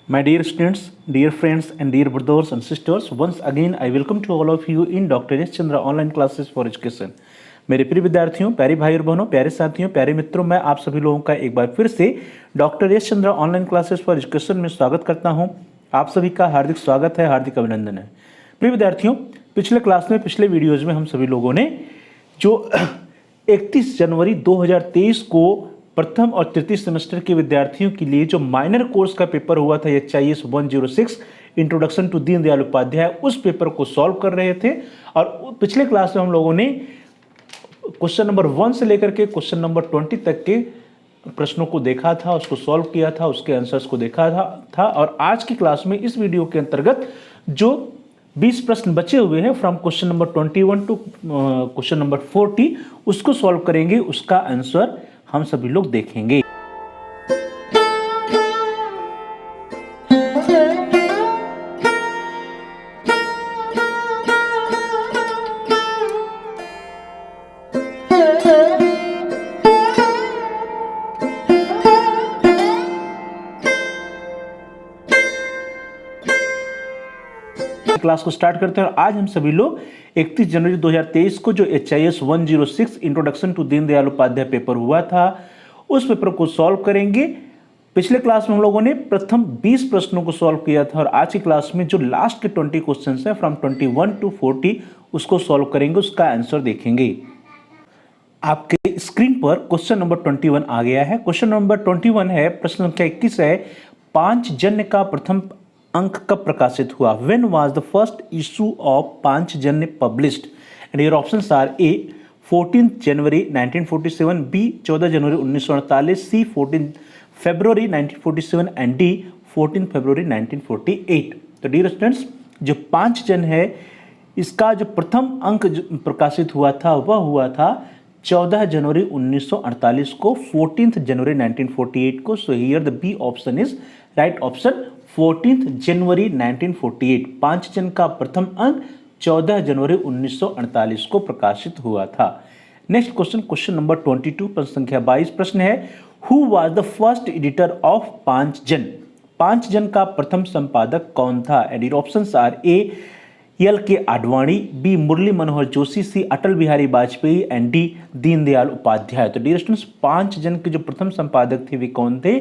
My dear students, dear friends and dear brothers and sisters, once again I welcome to all of you in Dr. S. Chandra online classes for education. मेरे प्रिय विद्यार्थियों, प्यारे भाई और बहनों, प्यारे साथियों, प्यारे मित्रों, मैं आप सभी लोगों का एक बार फिर से doctor S Chandra online classes for education में स्वागत करता हूं। आप सभी का हार्दिक स्वागत है, हार्दिक अभिनंदन है। प्रिय विद्यार्थियों, पिछले क्लास में, पिछले वीडियोज में हम सभी लोगों ने जो 31 जनवरी 2023 को प्रथम और तृतीय सेमेस्टर के विद्यार्थियों के लिए जो माइनर कोर्स का पेपर हुआ था HIS 106 introduction to Deendayal Upadhyay, उस पेपर को सॉल्व कर रहे थे। और पिछले क्लास में हम लोगों ने क्वेश्चन नंबर 1 से लेकर के क्वेश्चन नंबर 20 तक के प्रश्नों को देखा था, उसको सॉल्व किया था, उसके आंसर्स को देखा था। और आज की क्लास में इस वीडियो के अंतर्गत जो 20 प्रश्न बचे हुए हैं from question number 21 to question number 40, उसको सॉल्व करेंगे, उसका आंसर हम सभी लोग देखेंगे। क्लास को स्टार्ट करते हैं और आज हम सभी लोग 31 जनवरी 2023 को जो HIS 106 introduction to Deendayal Upadhyay paper हुआ था, उस पेपर को सॉल्व करेंगे। पिछले क्लास में हम लोगों ने प्रथम 20 प्रश्नों को सॉल्व किया था और आज की क्लास में जो लास्ट के 20 क्वेश्चंस हैं फ्रॉम 21 टू 40, उसको सॉल्व करेंगे, उसका आंसर देखेंगे। आपके स्क्रीन पर क्वेश्चन नंबर 21 आ गया है। क्वेश्चन नंबर 21 है, प्रश्न संख्या 21 है, पांचजन्य का प्रथम अंक कब प्रकाशित हुआ? When was the first issue of Panchjanya published? And your options are A 14 January 1947, B 14 January 1948, C 14 February 1947 and D 14 February 1948। तो डियर स्टूडेंट्स, जो पांचजन्य है, इसका जो प्रथम अंक प्रकाशित हुआ था वह हुआ था 14 जनवरी 1948 को, 14 जनवरी 1948 को। So here the B option is right option, 14 जनवरी 1948। पांचजन्य का प्रथम अंक 14 जनवरी 1948 को प्रकाशित हुआ था। नेक्स्ट क्वेश्चन, क्वेश्चन नंबर 22, प्रश्न संख्या 22, प्रश्न है, who was the first editor of Panchjanya? Panchjanya का प्रथम संपादक कौन था? And your options are A LK Advani, B Murli Manohar Joshi, C Atal Bihari Vajpayee and D Deendayal Upadhyay. तो डियर स्टूडेंट्स, पांचजन्य के जो प्रथम संपादक थे वे कौन थे?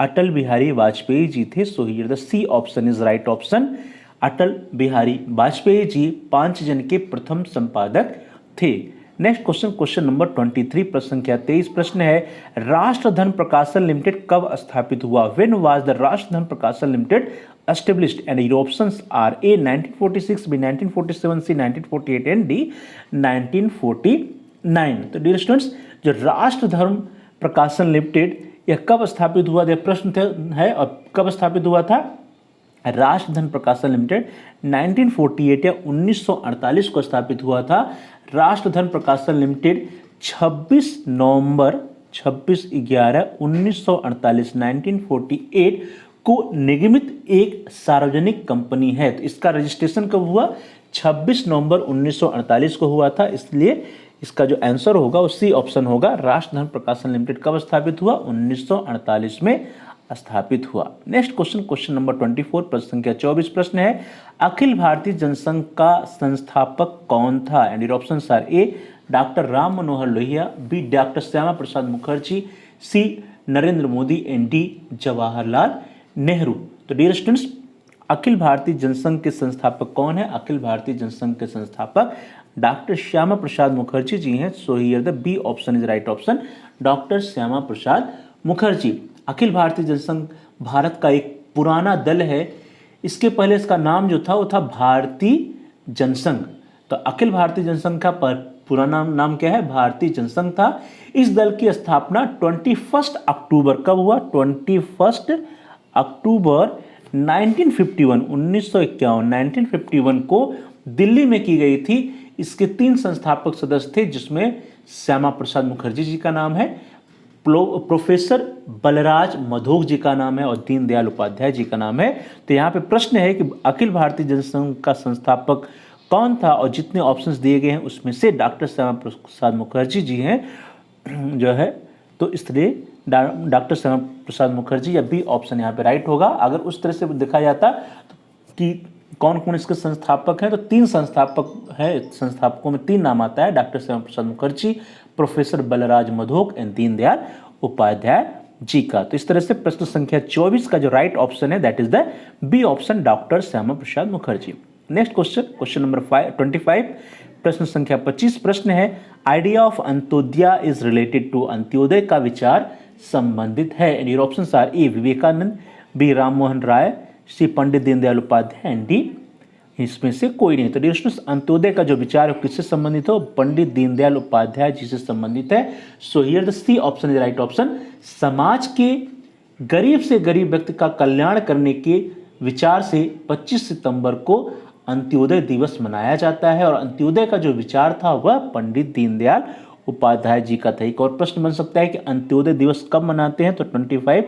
अटल बिहारी वाजपेयी जी थे। So here the C option is right option, Atal Bihari Vajpayee ji Panchjanya के प्रथम संपादक थे। नेक्स्ट क्वेश्चन, क्वेश्चन नंबर 23, प्रश्न संख्या 23, प्रश्न है, राष्ट्रधन प्रकाशन लिमिटेड कब स्थापित हुआ? व्हेन वाज द राष्ट्रधन प्रकाशन limited established? And your options are A 1946, B 1947, C 1948 and D 1949। तो डियर स्टूडेंट्स, जो राष्ट्रधर्म प्रकाशन लिमिटेड यह कब स्थापित हुआ, यह प्रश्न है, और कब स्थापित हुआ था? राष्ट्रधन प्रकाशन लिमिटेड 1948 या 1948 को स्थापित हुआ था। राष्ट्रधन प्रकाशन लिमिटेड 26 नवंबर 26/11/1948 1948 को निगमित एक सार्वजनिक कंपनी है। तो इसका रजिस्ट्रेशन कब हुआ? 26 नवंबर 1948 को हुआ था। इसलिए इसका जो आंसर होगा वो सी ऑप्शन होगा। राष्ट्रधन प्रकाशन लिमिटेड कब स्थापित हुआ? 1948 में स्थापित हुआ। नेक्स्ट क्वेश्चन, क्वेश्चन नंबर 24, प्रश्न संख्या 24, प्रश्न है, अखिल भारतीय जनसंघ का संस्थापक कौन था? And your options are A doctor Ram Manohar Lohia, B doctor Shyama Prasad Mukherjee, C Narendra Modi and D Jawaharlal Nehru. तो डियर स्टूडेंट्स, अखिल भारतीय जनसंघ के संस्थापक कौन है? अखिल भारतीय जनसंघ के संस्थापक डॉक्टर श्यामा प्रसाद मुखर्जी जी हैं। So here the B option is right option, doctor Shyama Prasad Mukherjee. Akhil Bharatiya Jansangh Bharat का एक पुराना दल है। इसके पहले इसका नाम जो था वो था भारतीय जनसंघ। तो अखिल भारतीय जनसंघ का पुराना नाम क्या है? भारतीय जनसंघ था। इस दल की स्थापना 21 अक्टूबर कब हुआ? 21 अक्टूबर 1951 को दिल्ली में की गई थी। इसके 3 संस्थापक सदस्य थे, जिसमें श्यामा प्रसाद मुखर्जी जी का नाम है, प्रोफेसर बलराज मधोक जी का नाम है और दीनदयाल उपाध्याय जी का नाम है। तो यहाँ पे प्रश्न है कि अखिल भारतीय जनसंघ का संस्थापक कौन था? और जितने ऑप्शंस दिए गए हैं उसमें से डॉक्टर श्यामा प्रसाद मुखर्जी जी हैं जो है। तो इसलिए डॉक्टर श्यामा प्रसाद मुखर्जी, या बी ऑप्शन यहाँ पे राइट होगा। अगर उस तरह से देखा जाता कि कौन कौन इसके संस्थापक हैं, तो 3 संस्थापक हैं। संस्थापकों में 3 नाम आता है, doctor Shyama Prasad Mukherjee, professor Balraj Madhok and Deendayal Upadhyay ji का। तो इस तरह से प्रश्न संख्या 24 का जो राइट ऑप्शन है that is the B option, doctor Shyama Prasad Mukherjee. Next question, question number 25, प्रश्न संख्या 25 प्रश्न है, idea of Antyodaya is related to, Antyodaya का विचार संबंधित है। And your options are A Vivekananda, B Rammohan Roy, C Pandit Deendayal Upadhyay and D इसमें से कोई नहीं। तो डियर स्टूडेंट्स, अंत्योदय का जो विचार है किससे संबंधित हो, पंडित दीनदयाल उपाध्याय जी से संबंधित है। So here the C option is right option. समाज के गरीब से गरीब व्यक्ति का कल्याण करने के विचार से 25 सितंबर को अंत्योदय दिवस मनाया जाता है, और अंत्योदय का जो विचार था वह पंडित दीनदयाल उपाध्याय जी का था। एक और प्रश्न बन सकता है कि अंत्योदय दिवस कब मनाते हैं, तो 25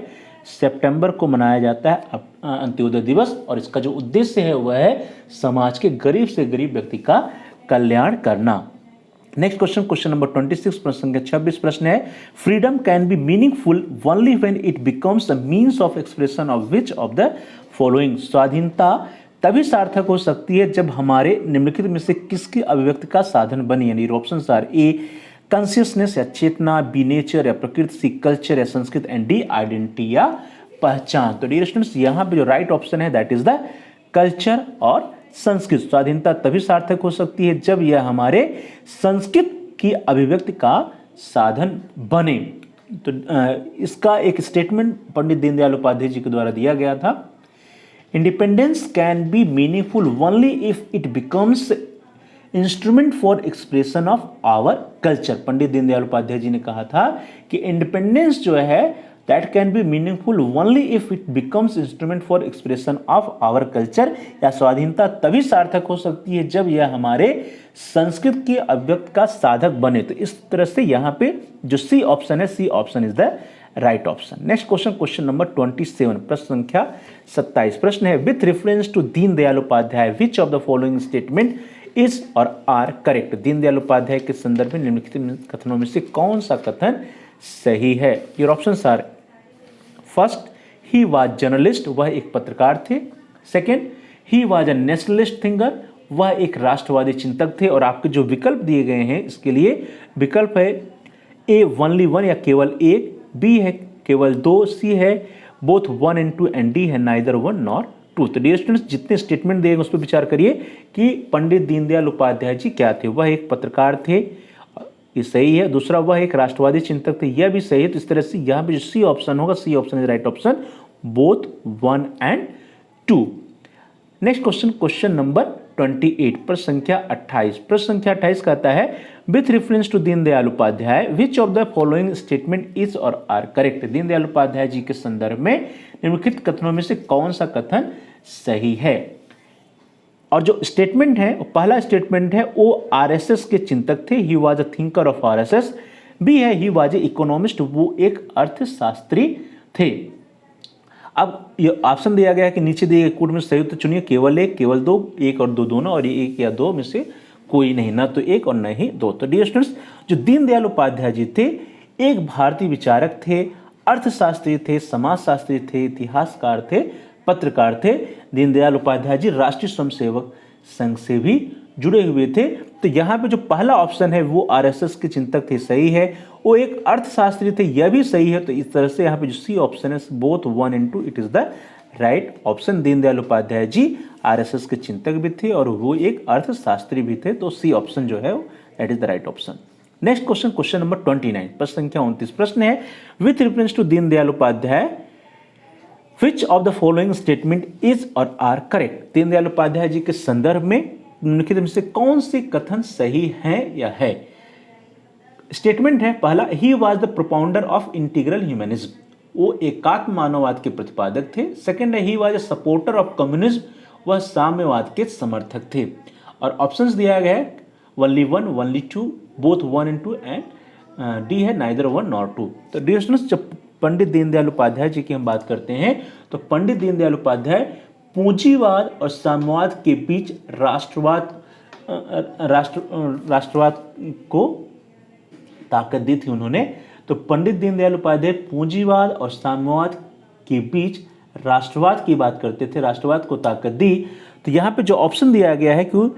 सितंबर को मनाया जाता है अंत्योदय दिवस, और इसका जो उद्देश्य है वह है समाज के गरीब से गरीब व्यक्ति का कल्याण करना। नेक्स्ट क्वेश्चन, क्वेश्चन नंबर 26 प्रश्न संख्या 26 प्रश्न है, freedom can be meaningful only when it becomes a means of expression of which of the following, स्वाधीनता तभी सार्थक हो सकती है जब हमारे निम्नलिखित में से किसकी अभिव्यक्ति का साधन बनी। यानी ऑप्शंस आर ए कॉन्शियसनेस या चेतना, बी नेचर या प्रकृति, सी कल्चर या संस्कृत एंड डी आइडेंटिटी या पहचान। तो डियर स्टूडेंट्स, यहाँ पे जो राइट ऑप्शन है दैट इज द कल्चर और संस्कृत। स्वाधीनता तभी सार्थक हो सकती है जब यह हमारे संस्कृत की अभिव्यक्ति का साधन बने। तो इसका एक स्टेटमेंट पंडित दीनदयाल उपाध्याय जी के द्वारा दिया गया था, independence can be meaningful only if it becomes instrument for expression of our culture. Pandit Deendayal Upadhyay ji ने कहा था कि इंडिपेंडेंस जो है that can be meaningful only if it becomes instrument for expression of our culture, या स्वाधीनता तभी सार्थक हो सकती है जब यह हमारे संस्कृत की अभिव्यक्ति का साधक बने। तो इस तरह से यहाँ पे जो सी ऑप्शन है, C option is the right option. Next question, question number 27 प्रश्न संख्या 27 प्रश्न है, with reference to Deendayal Upadhyay which of the following statement is or are correct. Deendayal Upadhyay के संदर्भ में निम्नलिखित कथनों में से कौन सा कथन सही है। Your options are, first he was journalist, वह एक पत्रकार थे। Second he was a nationalist thinker, वह एक राष्ट्रवादी चिंतक थे। और आपके जो विकल्प दिए गए हैं इसके लिए विकल्प है ए ओनली 1 या केवल 1, बी है केवल 2, सी है बोथ 1 and 2 एंड डी है नाइदर 1 nor 2। तो डियर स्टूडेंट्स, जितने स्टेटमेंट दिए उस पर विचार करिए कि पंडित दीनदयाल उपाध्याय जी क्या थे। वह एक पत्रकार थे, ये सही है। दूसरा, वह एक राष्ट्रवादी चिंतक थे, यह भी सही है। तो इस तरह से यहाँ पे जो सी ऑप्शन होगा, C option is right option, both 1 and 2। Next question, question number 28 प्रश्न संख्या 28। प्रश्न संख्या 28 कहता है, with reference to Deendayal Upadhyay which of the following statement is or are correct. Deendayal Upadhyay ji के संदर्भ में निम्नलिखित कथनों में से कौन सा कथन सही है। और जो स्टेटमेंट है, पहला स्टेटमेंट है वो आरएसएस के चिंतक थे, he was a thinker of RSS. B है ही वाज ए इकोनॉमिस्ट, वो एक अर्थशास्त्री थे। अब ये ऑप्शन दिया गया है कि नीचे दिए गए कोड में सही उत्तर चुनिए, केवल 1, केवल 2, 1 और 2 दोनों, और ये 1 या 2 में से कोई नहीं, ना तो 1 और न ही 2। तो डियर स्टूडेंट्स, जो दीनदयाल उपाध्याय जी थे एक भारतीय विचारक थे, अर्थशास्त्री थे, समाजशास्त्री थे, इतिहासकार थे, पत्रकार थे। दीनदयाल उपाध्याय जी राष्ट्रीय स्वयंसेवक संघ से भी जुड़े हुए थे। तो यहाँ पे जो पहला ऑप्शन है वो आरएसएस के चिंतक थे, सही है। वो एक अर्थशास्त्री थे, यह भी सही है। तो इस तरह से यहाँ पे जो सी ऑप्शन है both 1 and 2 it is the right option. Deendayal Upadhyay ji RSS के चिंतक भी थे और वो एक अर्थशास्त्री भी थे। तो सी ऑप्शन जो है that is the right option. Next question, question number 29 प्रश्न संख्या 29 प्रश्न है, with reference to Deendayal Upadhyay which of the following statement is or are correct. Deendayal Upadhyay ji के संदर्भ में निम्नलिखित में से कौन से कथन सही हैं या है। स्टेटमेंट है पहला, he was the propounder of integral humanism, वो एकात्म मानववाद के प्रतिपादक थे। सेकंड है he was a supporter of communism, वह साम्यवाद के समर्थक थे। और ऑप्शंस दिया गया है only 1, only 2, both 1 and 2 and D है नाइदर 1 nor 2। तो डियर स्टूडेंट्स, जब पंडित दीनदयाल उपाध्याय जी की हम बात करते हैं तो पंडित दीनदयाल उपाध्याय पूंजीवाद और साम्यवाद के बीच राष्ट्रवाद को ताकत दी थी उन्होंने। तो पंडित दीनदयाल उपाध्याय पूंजीवाद और साम्यवाद के बीच राष्ट्रवाद की बात करते थे, राष्ट्रवाद को ताकत दी। तो यहाँ पे जो ऑप्शन दिया गया है कि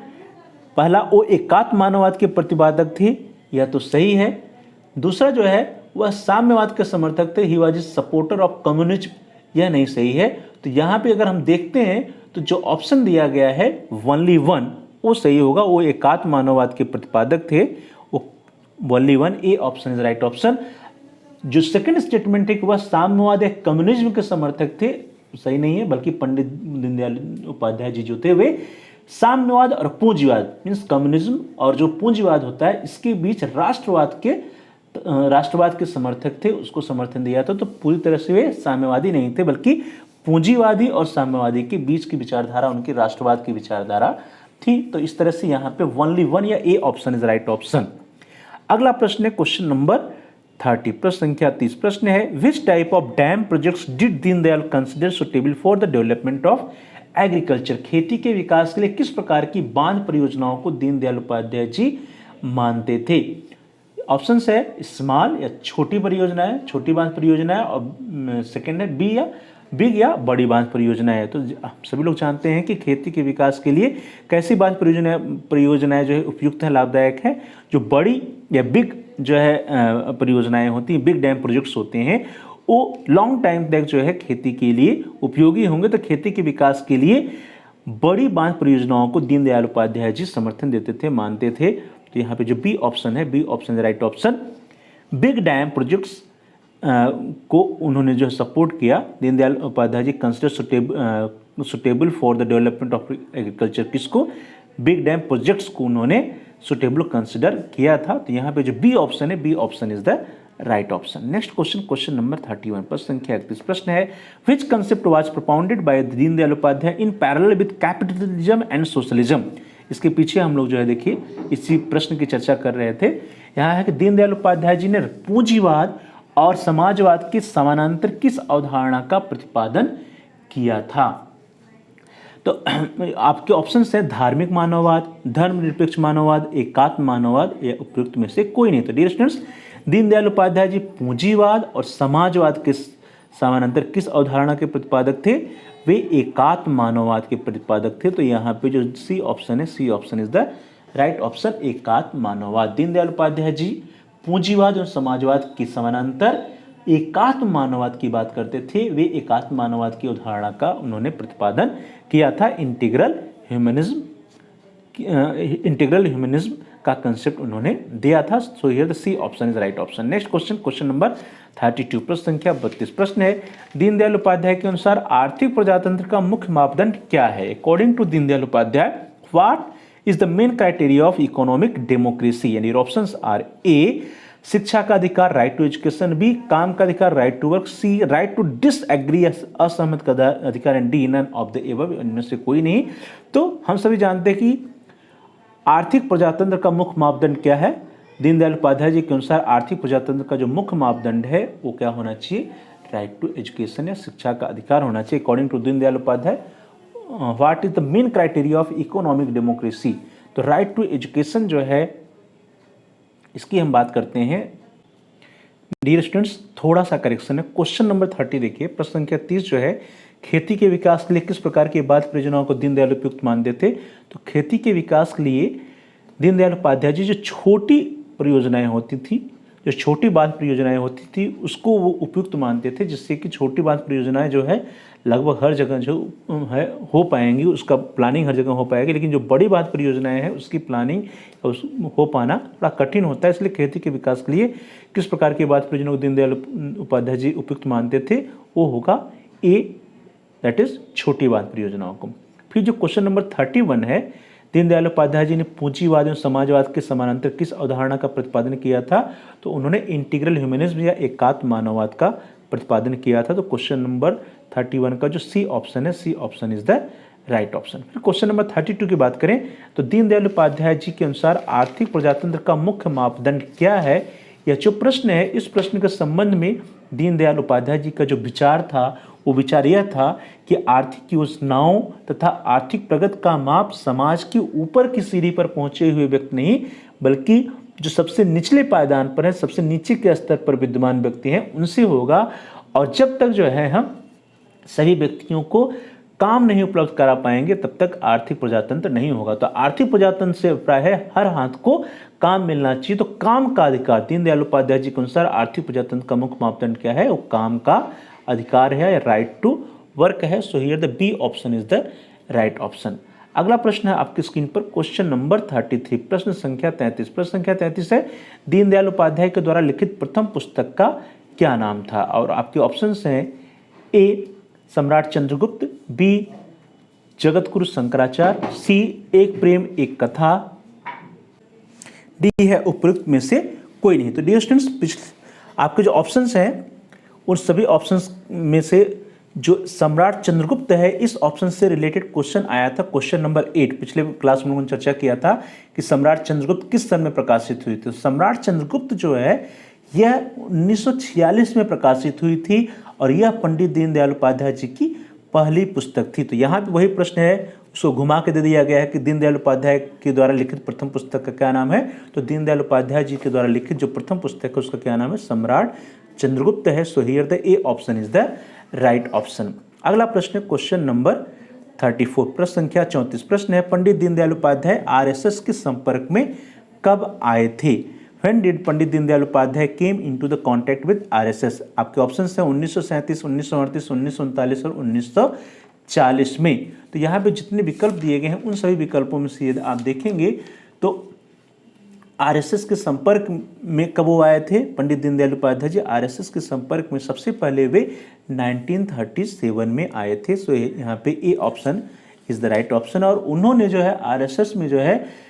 पहला वो एकात्म मानववाद के प्रतिपादक थे, यह तो सही है। दूसरा जो है वह साम्यवाद के समर्थक थे, he was a supporter of communism, यह नहीं सही है। तो यहाँ पे अगर हम देखते हैं तो जो ऑप्शन दिया गया है ओनली वन वो सही होगा, वो एकात्म मानववाद के प्रतिपादक थे, वो only one, A option is right option. जो सेकंड स्टेटमेंट है कि वह साम्यवाद या कम्युनिज्म के समर्थक थे, सही नहीं है, बल्कि पंडित दीनदयाल उपाध्याय जी जो थे वे साम्यवाद और पूंजीवाद मीन्स कम्युनिज्म और जो पूंजीवाद होता है इसके बीच राष्ट्रवाद के समर्थक थे, उसको समर्थन दिया था। तो पूरी तरह से वे साम्यवादी नहीं थे, बल्कि पूंजीवादी और साम्यवादी के बीच की विचारधारा उनकी राष्ट्रवाद की विचारधारा थी। तो इस तरह से यहाँ पे ओनली वन या A option is right option. अगला प्रश्न है क्वेश्चन नंबर 30, प्रश्न संख्या 30। प्रश्न है which type of dam projects did Deendayal consider suitable for the development of agriculture. खेती के विकास के लिए किस प्रकार की बांध परियोजनाओं को दीनदयाल उपाध्याय जी मानते थे। ऑप्शन है स्मॉल या छोटी परियोजनाएं, छोटी बांध परियोजनाएं, और सेकंड है बी या बिग या बड़ी बांध परियोजनाएं। तो सभी लोग जानते हैं कि खेती के विकास के लिए कैसी बांध परियोजनाएं जो है उपयुक्त है, लाभदायक है। जो बड़ी या बिग जो है परियोजनाएं होती हैं, बिग डैम प्रोजेक्ट्स होते हैं, वो लॉन्ग टाइम तक जो है खेती के लिए उपयोगी होंगे। तो खेती के विकास के लिए बड़ी बांध परियोजनाओं को दीनदयाल उपाध्याय जी समर्थन देते थे, मानते थे। तो यहाँ पे जो बी ऑप्शन है, B option is right option. Big dam projects को उन्होंने जो सपोर्ट किया, Deendayal Upadhyay ji consider suitable for the development of agriculture, किसको, बिग डैम प्रोजेक्ट्स को उन्होंने सुटेबल कंसिडर किया था। तो यहाँ पे जो बी ऑप्शन है, B option is the right option. Next question, question number 31, प्रश्न संख्या 31। प्रश्न है which concept was propounded by Deendayal Upadhyay in parallel with capitalism and socialism. इसके पीछे हम लोग जो है देखिए इसी प्रश्न की चर्चा कर रहे थे। यहाँ है कि दीनदयाल उपाध्याय जी ने पूंजीवाद और समाजवाद के समानांतर किस अवधारणा का प्रतिपादन किया था। तो आपके ऑप्शन है धार्मिक मानववाद, धर्मनिरपेक्ष मानववाद, एकात्म मानववाद या उपयुक्त में से कोई नहीं। तो डियर स्टूडेंट्स, दीनदयाल उपाध्याय जी पूंजीवाद और समाजवाद के समानांतर किस अवधारणा के प्रतिपादक थे, वे एकात्म मानववाद के प्रतिपादक थे। तो यहाँ पे जो सी ऑप्शन है, C option is the right option, एकात्म मानववाद। दीनदयाल उपाध्याय जी पूंजीवाद और समाजवाद के समानांतर एकात्म मानववाद की बात करते थे। वे एकात्म मानववाद की अवधारणा का उन्होंने प्रतिपादन किया था। इंटीग्रल ह्यूमनिज्म का कंसेप्ट उन्होंने दिया था। So here the C option is right option. Next question, question number 32, प्रश्न संख्या 32। प्रश्न है दीनदयाल उपाध्याय के अनुसार आर्थिक प्रजातंत्र का मुख्य मापदंड क्या है। According to Deendayal Upadhyaya what is the main criteria of economic democracy. यानी ऑप्शंस आर ए शिक्षा का अधिकार, राइट टू एजुकेशन, बी काम का अधिकार, right to work, C right to disagree, असहमत का अधिकार, and D none of the above, इनमें से कोई नहीं। तो हम सभी जानते हैं कि आर्थिक प्रजातंत्र का मुख्य मापदंड क्या है। दीनदयाल उपाध्याय जी के अनुसार आर्थिक प्रजातंत्र का जो मुख्य मापदंड है वो क्या होना चाहिए, राइट टू एजुकेशन या शिक्षा का अधिकार होना चाहिए। According to Deendayal Upadhyaya what is the main criteria of economic democracy. तो राइट टू एजुकेशन जो है इसकी हम बात करते हैं। डियर स्टूडेंट्स, थोड़ा सा करेक्शन है। क्वेश्चन नंबर 30 देखिए, प्रश्न संख्या 30 जो है खेती के विकास के लिए किस प्रकार की बात परियोजनाओं को दीनदयाल उपयुक्त मानते थे। तो खेती के विकास के लिए दीनदयाल उपाध्याय जी जो छोटी परियोजनाएं होती थी, जो छोटी बांध परियोजनाएं होती थी उसको वो उपयुक्त मानते थे, जिससे कि छोटी बांध परियोजनाएं जो है लगभग हर जगह जो है हो पाएंगी, उसका प्लानिंग हर जगह हो पाएगी। लेकिन जो बड़ी बांध परियोजनाएं हैं उसकी प्लानिंग हो पाना बड़ा कठिन होता है। इसलिए खेती के विकास के लिए किस प्रकार की बांध परियोजनाओं को दीनदयाल उपाध्याय जी उपयुक्त मानते थे, वो होगा ए, दैट इज छोटी बांध परियोजनाओं को। फिर जो क्वेश्चन नंबर 31 है, दीनदयाल उपाध्याय जी ने पूंजीवाद और समाजवाद के समानांतर किस अवधारणा का प्रतिपादन किया था। तो उन्होंने इंटीग्रल ह्यूमनिज्म या एकात्म मानववाद का प्रतिपादन किया था। तो क्वेश्चन नंबर 31 का जो सी ऑप्शन है, C option is the right option. फिर क्वेश्चन नंबर 32 की बात करें तो दीनदयाल उपाध्याय जी के अनुसार आर्थिक प्रजातंत्र का मुख्य मापदंड क्या है। यह जो प्रश्न है, इस प्रश्न के संबंध में दीनदयाल उपाध्याय जी का जो विचार था वो विचार यह था कि आर्थिक योजनाओं तथा आर्थिक प्रगति का माप समाज के ऊपर की सीढ़ी पर पहुंचे हुए व्यक्ति नहीं, बल्कि जो सबसे निचले पायदान पर है, सबसे नीचे के स्तर पर विद्यमान व्यक्ति हैं, उनसे होगा। और जब तक जो है हम सभी व्यक्तियों को काम नहीं उपलब्ध करा पाएंगे तब तक आर्थिक प्रजातंत्र नहीं होगा। तो आर्थिक प्रजातंत्र से अभिप्राय है हर हाथ को काम मिलना चाहिए। तो काम का अधिकार, दीनदयाल उपाध्याय जी के अनुसार आर्थिक प्रजातंत्र का मुख्य मापदंड क्या है? वो काम का अधिकार है, राइट टू वर्क है। So here the B option is the right option. अगला प्रश्न है आपकी स्क्रीन पर क्वेश्चन नंबर 33, प्रश्न संख्या 33। प्रश्न संख्या 33 है, दीनदयाल उपाध्याय के द्वारा लिखित प्रथम पुस्तक का क्या नाम था? और आपके ऑप्शंस हैं ए सम्राट चंद्रगुप्त, बी जगतगुरु शंकराचार्य, सी एक प्रेम एक कथा, डी है उपयुक्त में से कोई नहीं। तो डियर स्टूडेंट्स, आपके जो ऑप्शंस हैं उन सभी ऑप्शंस में से जो सम्राट चंद्रगुप्त है, इस ऑप्शन से रिलेटेड क्वेश्चन आया था, क्वेश्चन नंबर 8। पिछले क्लास में हम लोगों ने चर्चा किया था कि सम्राट चंद्रगुप्त किस सन में प्रकाशित हुई थी। सम्राट चंद्रगुप्त जो है यह 1946 में प्रकाशित हुई थी और यह पंडित दीनदयाल उपाध्याय जी की पहली पुस्तक थी। तो यहाँ पे वही प्रश्न है, उसको घुमा के दे दिया गया है कि दीनदयाल उपाध्याय के द्वारा लिखित प्रथम पुस्तक का क्या नाम है? तो दीनदयाल उपाध्याय जी के द्वारा लिखित जो प्रथम पुस्तक है उसका क्या नाम है? सम्राट चंद्रगुप्त है। So here the A option is the right option. अगला प्रश्न है क्वेश्चन नंबर 34, प्रश्न संख्या 34। प्रश्न है, पंडित दीनदयाल उपाध्याय आरएसएस के संपर्क में कब आए थे? When did Pandit Deendayal Upadhyaya came into the contact with RSS? आपके ऑप्शंस हैं 1937, 1938, 1939 और 1940 में। तो यहाँ पे जितने विकल्प दिए गए हैं उन सभी विकल्पों में से यदि आप देखेंगे तो आरएसएस के संपर्क में कब वो आए थे? पंडित दीनदयाल उपाध्याय जी आरएसएस के संपर्क में सबसे पहले वे 1937 में आए थे। सो यहाँ पे A option is the right option. और उन्होंने जो है आरएसएस में जो है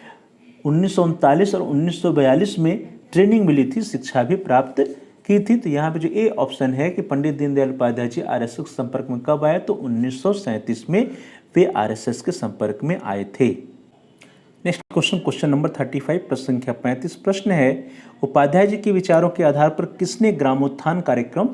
1939 और 1942 में ट्रेनिंग मिली थी, शिक्षा भी प्राप्त की थी। तो यहाँ पे जो ए ऑप्शन है कि पंडित दीनदयाल उपाध्याय जी आरएसएस के संपर्क में कब आए? तो 1937 में वे आरएसएस के संपर्क में आए थे। नेक्स्ट क्वेश्चन, क्वेश्चन नंबर 35, प्रश्न संख्या 35। प्रश्न है, उपाध्याय जी के विचारों के आधार पर किसने ग्रामोत्थान कार्यक्रम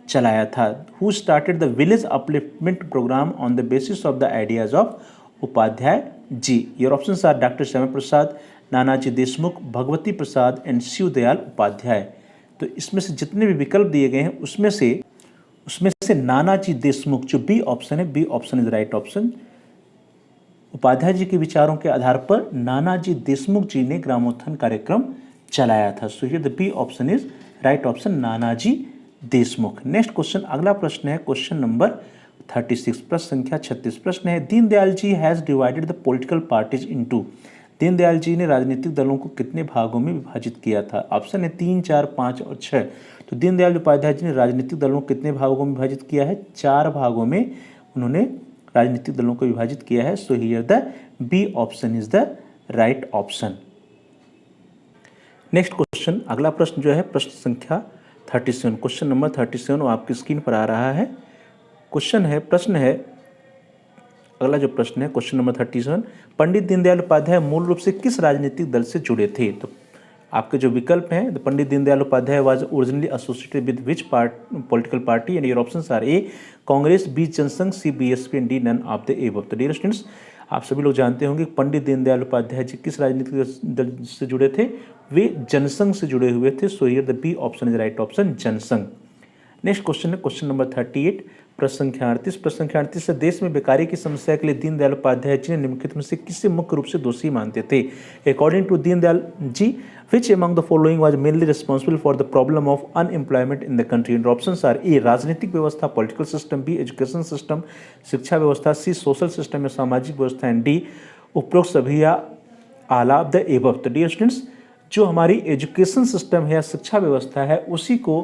चलाया था? Who started the village upliftment program on the basis of the ideas of Upadhyaya ji? Your options are doctor Shyama Prasad, Nanaji Deshmukh, Bhagwati Prasad and Shivdayal Upadhyaya. तो इसमें से जितने भी विकल्प दिए गए हैं उसमें से नानाजी देशमुख जो बी ऑप्शन है, B option is right option. Upadhyay ji के विचारों के आधार पर नानाजी देशमुख जी ने ग्रामोत्थान कार्यक्रम चलाया था। So here the B option is right option, Nanaji Deshmukh. Next question, अगला प्रश्न है क्वेश्चन नंबर 36, प्रश्न संख्या 36। प्रश्न है, Deendayal ji has divided the political parties into? Deendayal ji ने राजनीतिक दलों को कितने भागों में विभाजित किया था? ऑप्शन है 3, 4, 5 और 6। तो दीनदयाल उपाध्याय जी ने राजनीतिक दलों को कितने भागों में विभाजित किया है? 4 भागों में उन्होंने राजनीतिक दलों को विभाजित किया है। So here the B option is the right option. Next question, अगला प्रश्न जो है प्रश्न संख्या 37, क्वेश्चन नंबर 37 वो आपकी स्क्रीन पर आ रहा है। क्वेश्चन है, प्रश्न है, अगला जो प्रश्न है क्वेश्चन नंबर 37, पंडित दीनदयाल उपाध्याय मूल रूप से किस राजनीतिक दल से जुड़े थे? तो आपके जो विकल्प हैं, तो Pandit Deendayal Upadhyay was originally associated with which political party? And your options are A Congress, B Jansangh, C BSP and D none of the above. तो डियर स्टूडेंट्स, आप सभी लोग जानते होंगे पंडित दीनदयाल उपाध्याय जी किस राजनीतिक दल से जुड़े थे? वे जनसंघ से जुड़े हुए थे। So here the B option is right option, Jana Sangh. Next question है क्वेश्चन नंबर 38, प्रश्न संख्या 38। प्रश्न संख्या 38 से, देश में बेकारी की समस्या के लिए दीनदयाल उपाध्याय जी ने निम्नलिखित में से किसे मुख्य रूप से दोषी मानते थे? According to Deendayal ji, which among the following was mainly responsible for the problem of unemployment in the country? And options are A राजनीतिक व्यवस्था, political system, B education system, शिक्षा व्यवस्था, सी सोशल सिस्टम या सामाजिक व्यवस्था, एंड डी उपरोक्त सभी या ऑल ऑफ द एबव। तो डियर स्टूडेंट्स, जो हमारी एजुकेशन सिस्टम है या शिक्षा व्यवस्था है उसी को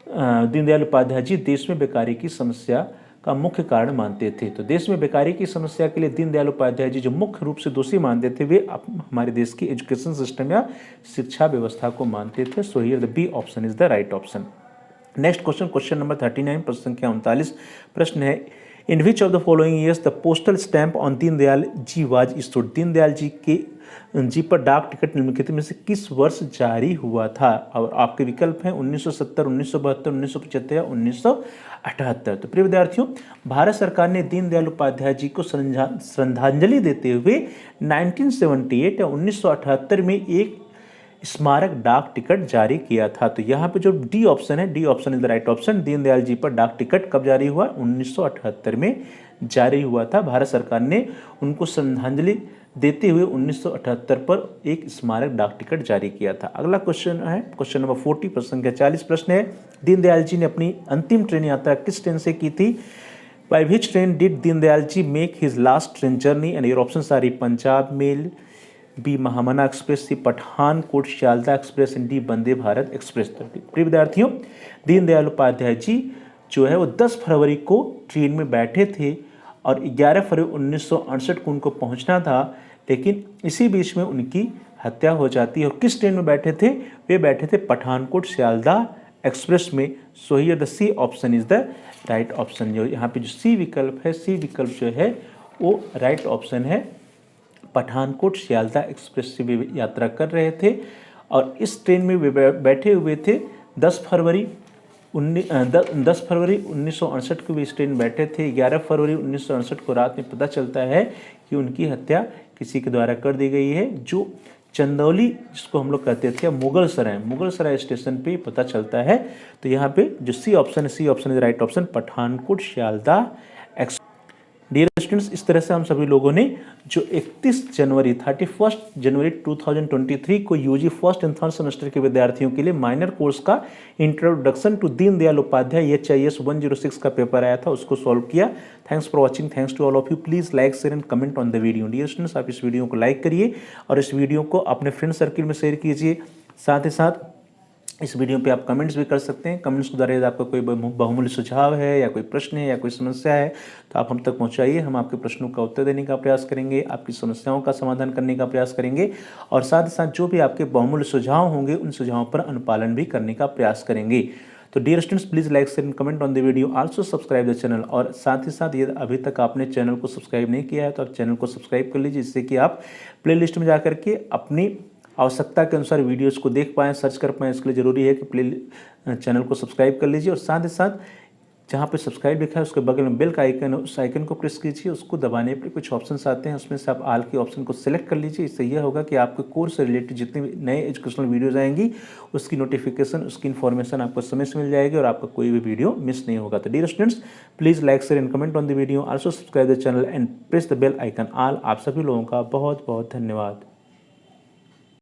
दीनदयाल उपाध्याय जी देश में बेकारी की समस्या का मुख्य कारण मानते थे। तो देश में बेकारी की समस्या के लिए दीनदयाल उपाध्याय जी जो मुख्य रूप से दोषी मानते थे वे हमारे देश की एजुकेशन सिस्टम या शिक्षा व्यवस्था को मानते थे। So here the B option is the right option. Next question, question number 39, प्रश्न संख्या 39। प्रश्न है, in which of the following years the postal stamp on Deendayal ji was issued? Deendayal ji के जी पर डाक टिकट निम्नलिखित में से किस वर्ष जारी हुआ था? और आपके विकल्प हैं 1970, 1972, 1975 या 1978। तो प्रिय विद्यार्थियों, भारत सरकार ने दीनदयाल उपाध्याय जी को श्रद्धांजलि देते हुए 1978 या 1978 में एक स्मारक डाक टिकट जारी किया था। तो यहाँ पे जो डी ऑप्शन है, D option is the right option. Deendayal ji पर डाक टिकट कब जारी हुआ? 1978 में जारी हुआ था। भारत सरकार ने उनको श्रद्धांजलि देते हुए 1978 पर एक स्मारक डाक टिकट जारी किया था। अगला क्वेश्चन है क्वेश्चन नंबर 40, प्रश्न संख्या 40 प्रश्न है, दीनदयाल जी ने अपनी अंतिम ट्रेन यात्रा किस ट्रेन से की थी? By which train did Deendayal ji make his last train journey? And your options are Punjab mail, B Mahamana express, C Pathankot Sealdah express, D Vande Bharat express. प्रिय विद्यार्थियों, दीनदयाल उपाध्याय जी जो है वो 10 फरवरी को ट्रेन में बैठे थे और 11 फरवरी 1968 को उनको पहुंचना था, लेकिन इसी बीच में उनकी हत्या हो जाती है। और किस ट्रेन में बैठे थे? वे बैठे थे पठानकोट शियालदा एक्सप्रेस में। So here the C option is the right option. जो यहाँ पे जो सी विकल्प है, सी विकल्प जो है वो राइट ऑप्शन है। पठानकोट शियालदा एक्सप्रेस से वे यात्रा कर रहे थे और इस ट्रेन में वे बैठे हुए थे 10 फरवरी 1968 को भी इस ट्रेन में बैठे थे। 11 फरवरी 1968 को रात में पता चलता है कि उनकी हत्या किसी के द्वारा कर दी गई है, जो चंदौली जिसको हम लोग कहते थे मुगल सराय स्टेशन पे पता चलता है। तो यहाँ पे जो सी ऑप्शन है, C option is right option, Pathankot Sealdah express. Dear students, इस तरह से हम सभी लोगों ने जो 31 जनवरी 2023 को UG first and third semester के विद्यार्थियों के लिए माइनर कोर्स का introduction to Deendayal Upadhyaya HIS 106 का पेपर आया था, उसको सॉल्व किया। Thanks for watching, thanks to all of you. Please like share and comment on the video. Dear students, आप इस वीडियो को लाइक करिए और इस वीडियो को अपने फ्रेंड सर्किल में शेयर कीजिए। साथ ही साथ इस वीडियो पे आप कमेंट्स भी कर सकते हैं। कमेंट्स के द्वारा यदि आपका कोई बहुमूल्य सुझाव है या कोई प्रश्न है या कोई समस्या है तो आप हम तक पहुंचाइए। हम आपके प्रश्नों का उत्तर देने का प्रयास करेंगे, आपकी समस्याओं का समाधान करने का प्रयास करेंगे और साथ ही साथ जो भी आपके बहुमूल्य सुझाव होंगे उन सुझावों पर अनुपालन भी करने का प्रयास करेंगे। तो dear students, please like share and comment on the video, also subscribe the channel. और साथ ही साथ यदि अभी तक आपने चैनल को सब्सक्राइब नहीं किया है तो आप चैनल को सब्सक्राइब कर लीजिए, जिससे कि आप प्लेलिस्ट में जाकर के अपनी आवश्यकता के अनुसार वीडियोस को देख पाएँ, सर्च कर पाएँ। इसके लिए ज़रूरी है कि चैनल को सब्सक्राइब कर लीजिए और साथ ही साथ जहाँ पे सब्सक्राइब लिखा है उसके बगल में बेल का आइकन है, उस आइकन को प्रेस कीजिए। उसको दबाने पर कुछ ऑप्शंस आते हैं, उसमें से आप आल के ऑप्शन को सिलेक्ट कर लीजिए। इससे यह होगा कि आपके कोर्स से रिलेटेड जितने भी नए एजुकेशनल वीडियोज़ आएंगी उसकी नोटिफिकेशन, उसकी इन्फॉर्मेशन आपको समय से मिल जाएगी और आपका कोई भी वीडियो मिस नहीं होगा। तो dear students, please like share and comment on the video, also subscribe the channel and press the bell icon all. आप सभी लोगों का बहुत बहुत धन्यवाद।